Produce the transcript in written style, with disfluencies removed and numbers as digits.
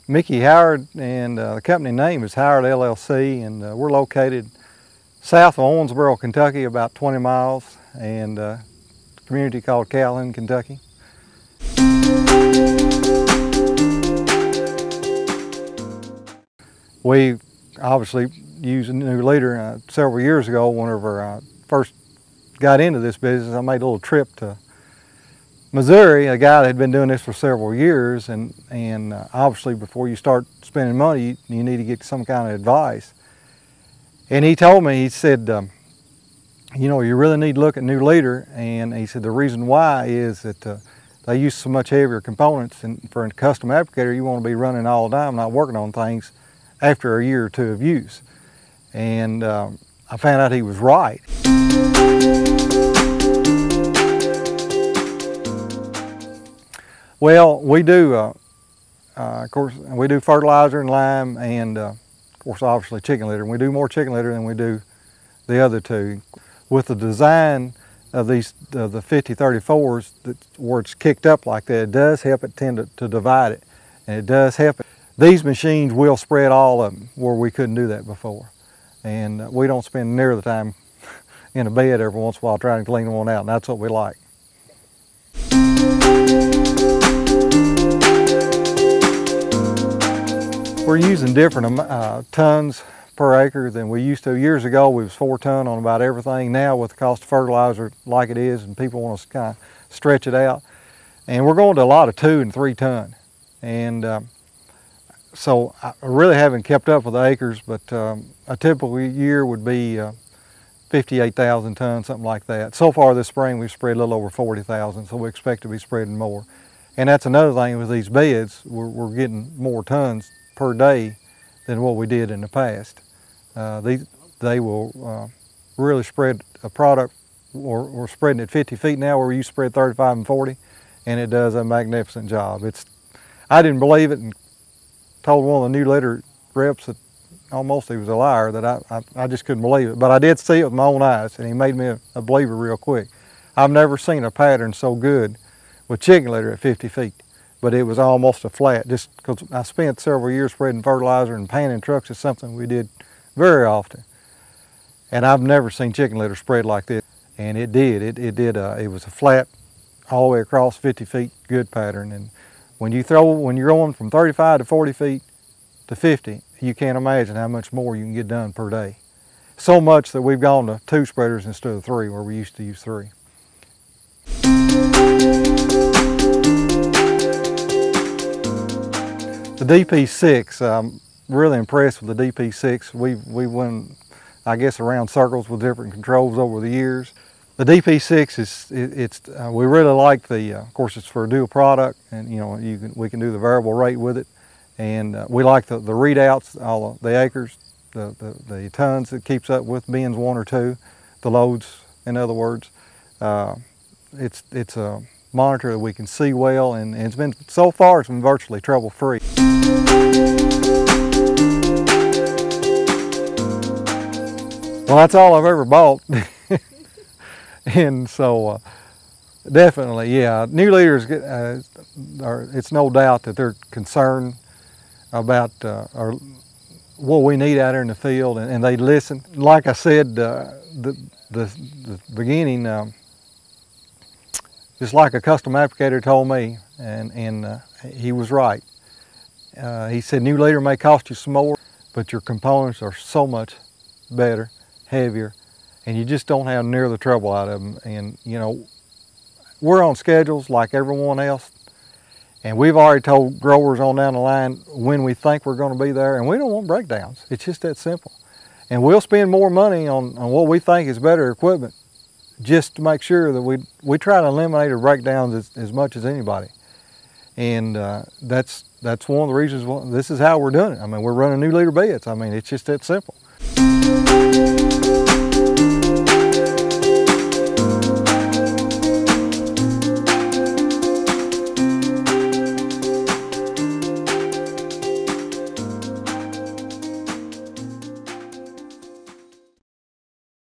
Mickey Howard, and the company name is Howard LLC, and we're located south of Owensboro, Kentucky, about 20 miles, and a community called Calhoun, Kentucky. We obviously used a new leader several years ago. Whenever I first got into this business, I made a little trip to Missouri, a guy that had been doing this for several years, and obviously before you start spending money, you need to get some kind of advice. And he told me, he said, you know, you really need to look at new leader, and he said the reason why is that they use so much heavier components, and for a custom applicator you want to be running all the time, not working on things after a year or two of use. And I found out he was right. Well, we do, of course, we do fertilizer and lime, and of course, obviously chicken litter. And we do more chicken litter than we do the other two. With the design of these, the 5034s, where it's kicked up like that, it does help it tend to divide it, and it does help it. These machines will spread all of them where we couldn't do that before. And we don't spend near the time in a bed every once in a while trying to clean one out, and that's what we like. We're using different tons per acre than we used to. Years ago, we was 4 ton on about everything. Now, with the cost of fertilizer like it is, and people want to kind of stretch it out, and we're going to a lot of 2 and 3 ton. And so I really haven't kept up with the acres, but a typical year would be 58,000 tons, something like that. So far this spring, we've spread a little over 40,000, so we expect to be spreading more. And that's another thing with these beds, we're getting more tons per day than what we did in the past. They will really spread a product. We're spreading at 50 feet now, where we used to spread 35 and 40, and it does a magnificent job. I didn't believe it, and told one of the new leader reps that almost he was a liar, that I just couldn't believe it. But I did see it with my own eyes, and he made me a believer real quick. I've never seen a pattern so good with chicken litter at 50 feet. But it was almost a flat, just because I spent several years spreading fertilizer, and panning trucks is something we did very often. And I've never seen chicken litter spread like this. And it did, it was a flat all the way across 50 feet, good pattern. And when you're going from 35 to 40 feet to 50, you can't imagine how much more you can get done per day. So much that we've gone to 2 spreaders instead of 3, where we used to use 3. The DP6, I'm really impressed with the DP6. We went, I guess, around circles with different controls over the years. The DP6 we really like of course, it's for a dual product, and you know, we can do the variable rate with it, and we like the readouts, all the acres, the tons it keeps up with, bins 1 or 2, the loads, in other words. It's a monitor that we can see well, and so far it's been virtually trouble-free. Well, that's all I've ever bought. And so definitely, yeah, new leaders, it's no doubt that they're concerned about what we need out there in the field, and they listen. Like I said, the beginning, just like a custom applicator told me, and he was right. He said, new leader may cost you some more, but your components are so much better, heavier, and you just don't have near the trouble out of them. And you know, we're on schedules like everyone else, and we've already told growers on down the line when we think we're going to be there, and we don't want breakdowns. It's just that simple. And we'll spend more money on what we think is better equipment, just to make sure that we try to eliminate the breakdowns as much as anybody. And that's one of the reasons this is how we're doing it. I mean, we're running new leader beds. I mean, it's just that simple.